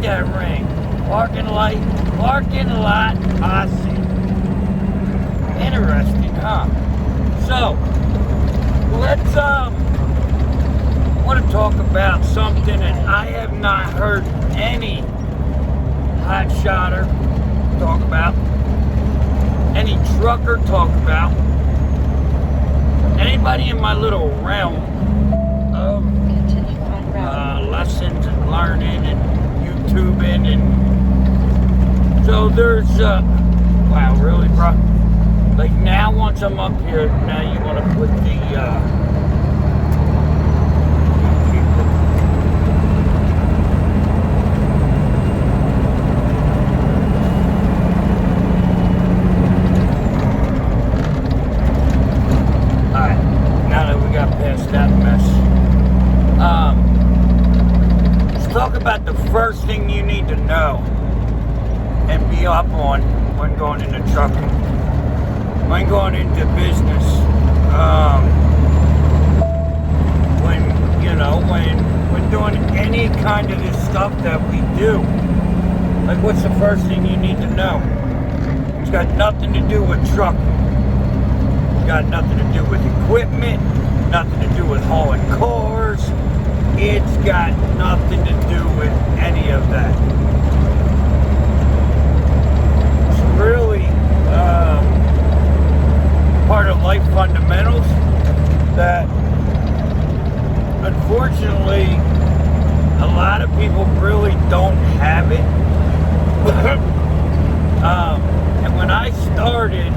that ring. Parking lot posse. Interesting, huh? So, let's, want to talk about something that I have not heard any hotshotter talk about, any trucker talk about, anybody in my little realm of lessons and learning and YouTubing, and so there's wow, really, bro? Like now, once I'm up here, now you want to put the about the first thing you need to know and be up on when going into trucking, when going into business, when doing any kind of this stuff that we do. Like, what's the first thing you need to know? It's got nothing to do with trucking. It's got nothing to do with equipment, nothing to do with hauling cars. It's got nothing to do with any of that. It's really part of life fundamentals that, unfortunately, a lot of people really don't have it. And when I started,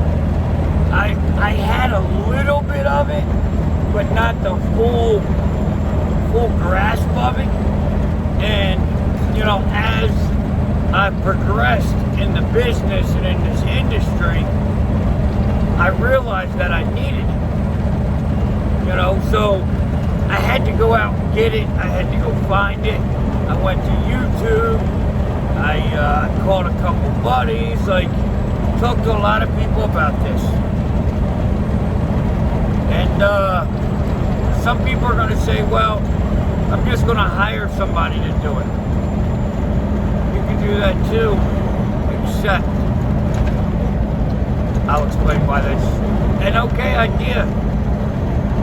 I had a little bit of it, but not the full grasp of it. And as I progressed in the business and in this industry, I realized that I needed it. So I had to go out and get it. I had to go find it. I went to YouTube. I called a couple buddies, talked to a lot of people about this. And some people are going to say, well, I'm just going to hire somebody to do it. You can do that too, except I'll explain why that's an okay idea,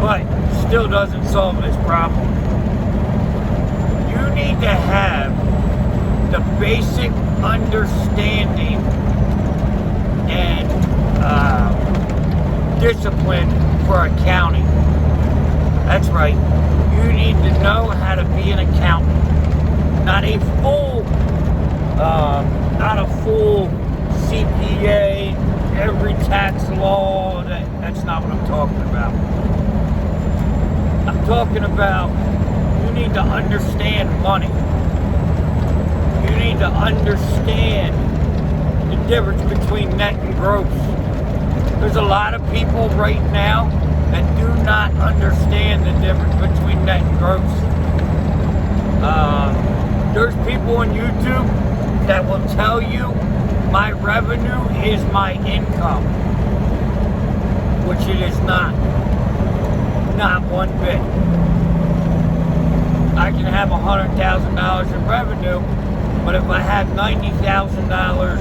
but still doesn't solve this problem. You need to have the basic understanding and discipline for accounting. That's right. You need to know how to be an accountant. Not a full CPA, every tax law. That's not what I'm talking about. I'm talking about you need to understand money. You need to understand the difference between net and gross. There's a lot of people right now that do not understand the difference between net and gross. There's people on YouTube that will tell you my revenue is my income, which it is not. Not one bit. I can have $100,000 in revenue, but if I have $90,000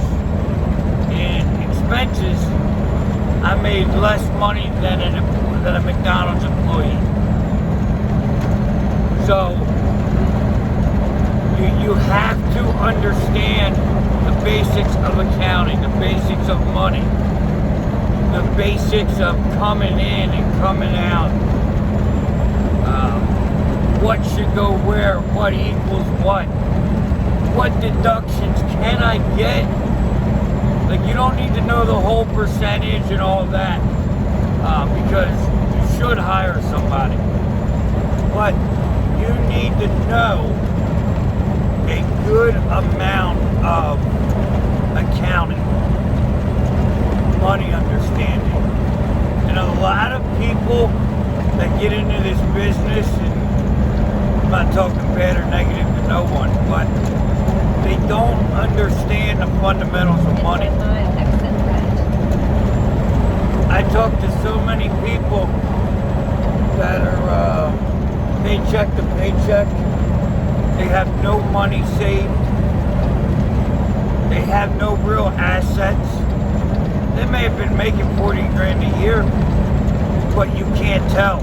in expenses, I made less money than a McDonald's employee. So you have to understand the basics of accounting, the basics of money, the basics of coming in and coming out. What should go where? What equals what? What deductions can I get? Like, you don't need to know the whole percentage and all that, because you should hire somebody. But you need to know a good amount of accounting, money understanding. And a lot of people that get into this business, and I'm not talking bad or negative to no one, but they don't understand the fundamentals of money. I talk to so many people that are paycheck to paycheck. They have no money saved. They have no real assets. They may have been making 40 grand a year, but you can't tell.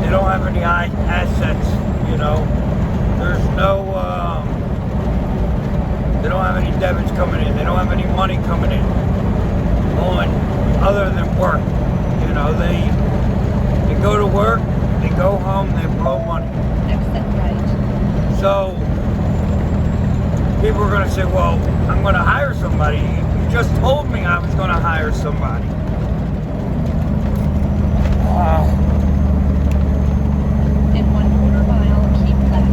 They don't have any assets, you know. There's no, they don't have any debits coming in. They don't have any money coming in on other than work. You know, they go to work, they go home, they blow money. Exit right. So people are going to say, well, I'm going to hire somebody. You just told me I was going to hire somebody. In 1/4 mile, keep left.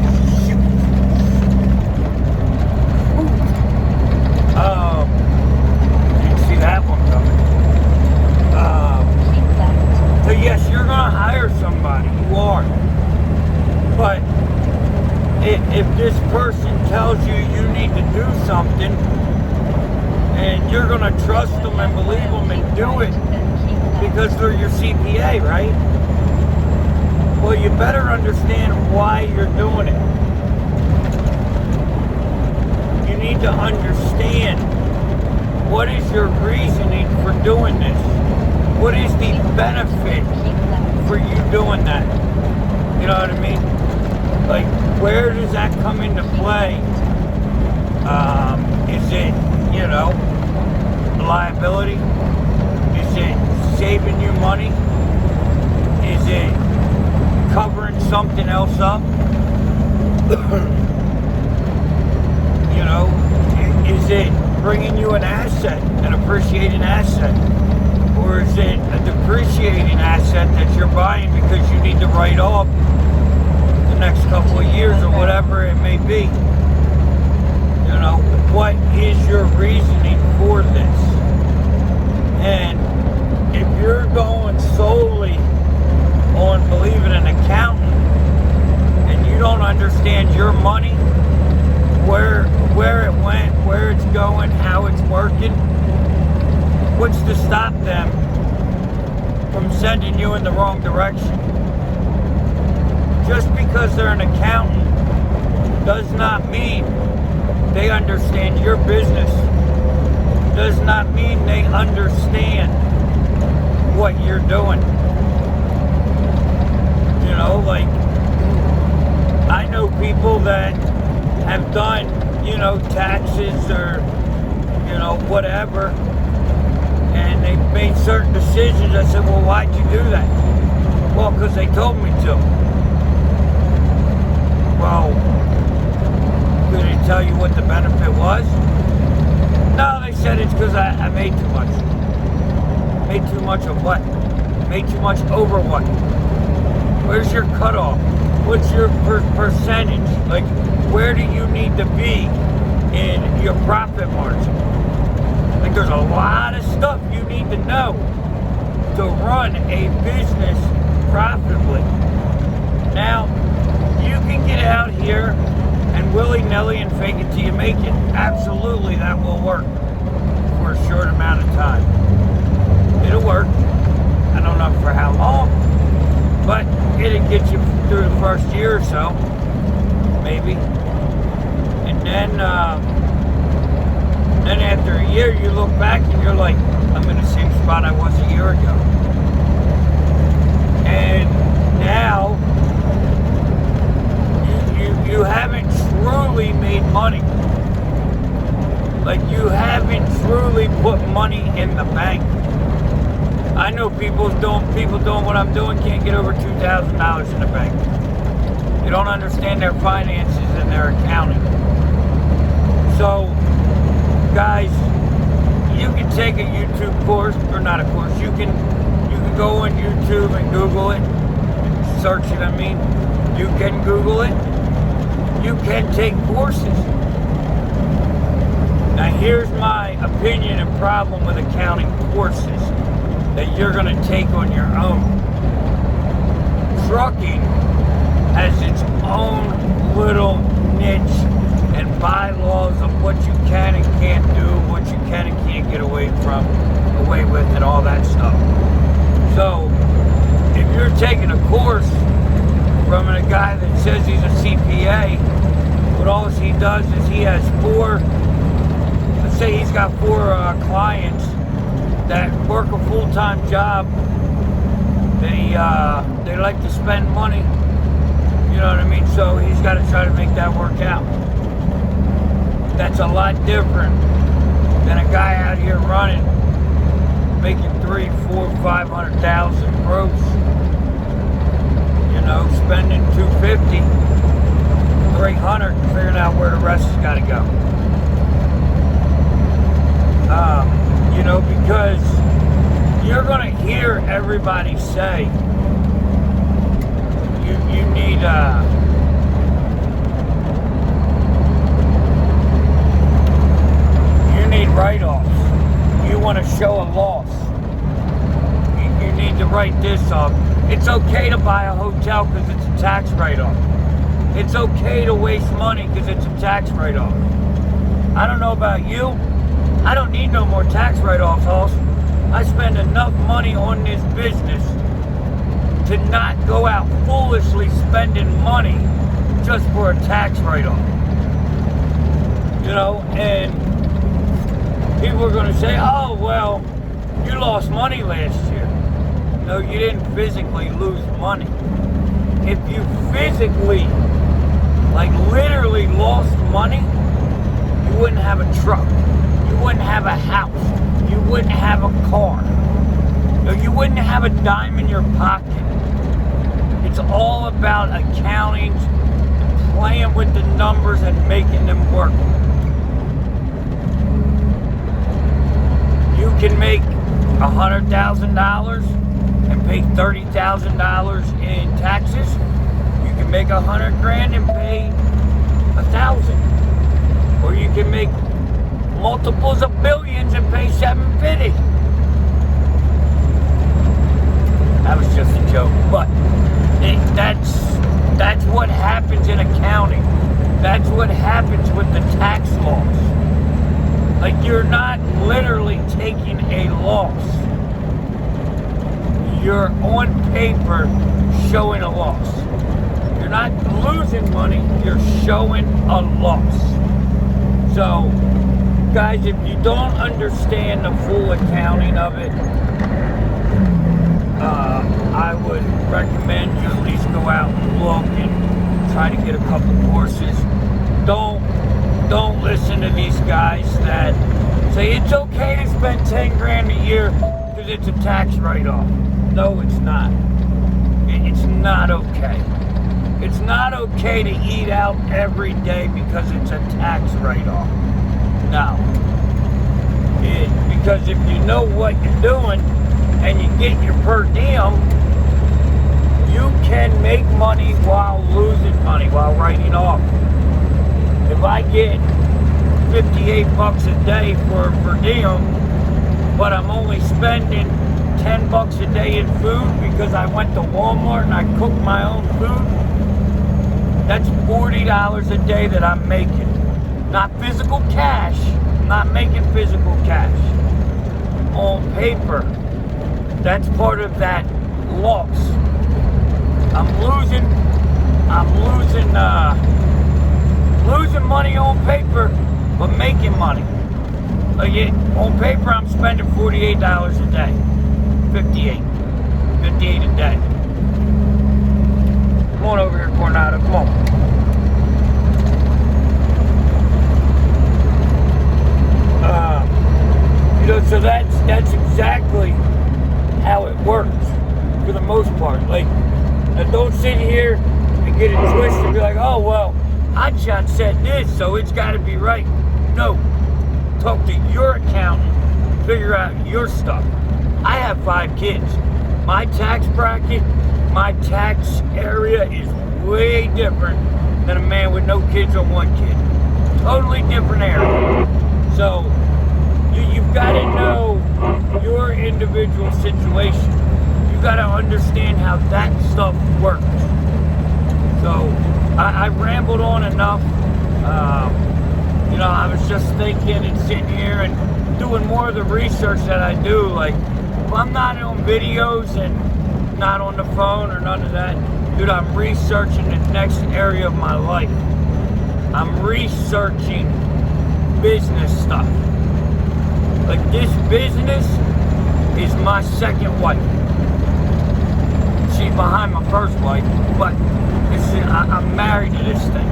Didn't see that one coming. Keep left. So yes, you're going to hire somebody. You are. But if this person tells you you need to do something, and you're going to trust them and believe them and do it because they're your CPA, right? Well, you better understand why you're doing it. You need to understand what is your reasoning for doing this. What is the benefit for you doing that? You know what I mean? Like, where does that come into play? Is it, you know, liability? Is it saving you money? Is it covering something else up? You know, is it bringing you an asset, an appreciating asset? Or is it a depreciating asset that you're buying because you need to write off the next couple of years or whatever it may be? You know, what is your reasoning for this? And if you're going solely on believing an accountant and you don't understand your money, where it went, where it's going, how it's working, what's to stop them from sending you in the wrong direction? Just because they're an accountant does not mean they understand your business. Does not mean they understand what you're doing. You know, like, I know people that have done, you know, taxes or, you know, whatever, and they've made certain decisions. I said, well, why'd you do that? Well, because they told me to. Well, did they tell you what the benefit was? No, they said it's because I made too much. Made too much of what? Made too much over what? Where's your cutoff? What's your percentage? Like, where do you need to be in your profit margin? Like, there's a lot of stuff you need to know to run a business profitably. Now, you can get out here and willy-nilly and fake it till you make it. Absolutely, that will work for a short amount of time. It'll work. I don't know for how long, but it'll get you through the first year or so, maybe. And then after a year, you look back and you're like, I'm in the same spot I was a year ago. And now, you haven't truly made money. Like, you haven't truly put money in the bank. I know people doing what I'm doing can't get over $2,000 in the bank. They don't understand their finances and their accounting. So, guys, you can take a YouTube course, or not a course. You can go on YouTube and Google it, search it. I mean, you can Google it. You can take courses. Now, here's my opinion and problem with accounting courses that you're going to take on your own. Trucking has its own little niche and bylaws of what you can and can't do, what you can and can't get away with, and all that stuff. So, if you're taking a course from a guy that says he's a CPA, but all he does is he has let's say he's got 4 clients that work a full-time job. They like to spend money, you know what I mean? So he's got to try to make that work out. That's a lot different than a guy out here running, making 3, 4, 500,000 gross. You know, spending 250, 300, figuring out where the rest has got to go. You know, because you're gonna hear everybody say you need write-offs. You want to show a loss. You need to write this off. It's okay to buy a hotel because it's a tax write-off. It's okay to waste money because it's a tax write-off. I don't know about you. I don't need no more tax write-offs, Hoss. I spend enough money on this business to not go out foolishly spending money just for a tax write-off. You know, and people are going to say, oh, well, you lost money last year. No, you didn't physically lose money. If you physically, like literally lost money, you wouldn't have a truck. You wouldn't have a house. You wouldn't have a car. No, you wouldn't have a dime in your pocket. It's all about accounting, playing with the numbers and making them work. You can make $100,000 and pay $30,000 in taxes. You can make $100,000 and pay $1,000, or you can make multiples of billions and pay $750. That was just a joke, but that's what happens in accounting. That's what happens with the tax laws. Like, you're not literally taking a loss. You're on paper showing a loss. You're not losing money, you're showing a loss. So, guys, if you don't understand the full accounting of it, I would recommend you at least go out and look and try to get a couple courses. Don't listen to these guys that say it's okay to spend 10 grand a year because it's a tax write-off. No, it's not. It's not okay. It's not okay to eat out every day because it's a tax write-off. No. Because if you know what you're doing and you get your per diem, you can make money while losing money, while writing off. If I get $58 a day for per diem, but I'm only spending $10 a day in food because I went to Walmart and I cooked my own food, that's $40 a day that I'm making. Not physical cash. I'm not making physical cash. On paper, that's part of that loss. I'm losing money on paper, but making money. Like on paper, I'm spending $48 a day. 58 a day. Come on over here, Coronado. Come on. You know, so that's exactly how it works for the most part. Like, now don't sit here and get it twisted and be like, oh, well, Hotshot said this, so it's got to be right. No. Talk to your accountant. Figure out your stuff. I have 5 kids. My tax bracket, my tax area is way different than a man with no kids or 1 kid. Totally different area. So, you've got to know your individual situation. You've got to understand how that stuff works. So, I rambled on enough. You know, I was just thinking and sitting here and doing more of the research that I do. Like, if I'm not on videos and not on the phone or none of that, dude, I'm researching the next area of my life. I'm researching business stuff. Like this business is my second wife. She's behind my first wife, but I'm married to this thing.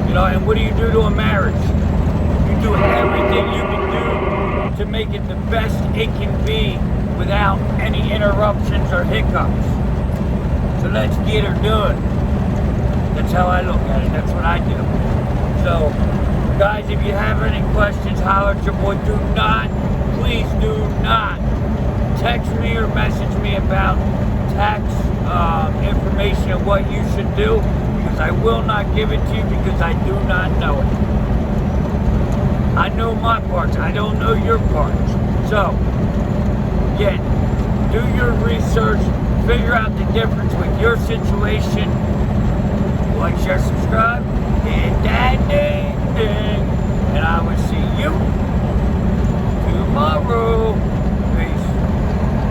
You know, and what do you do to a marriage? You do everything you can do to make it the best it can be without any interruptions or hiccups. So let's get her done. That's how I look at it. That's what I do. So, guys, if you have any questions, holler at your boy. Do not, please do not text me or message me about tax information of what you should do, because I will not give it to you because I do not know it. I know my parts. I don't know your parts. So, again, do your research, figure out the difference with your situation. Like, share, subscribe, hit that ding ding, and I will see you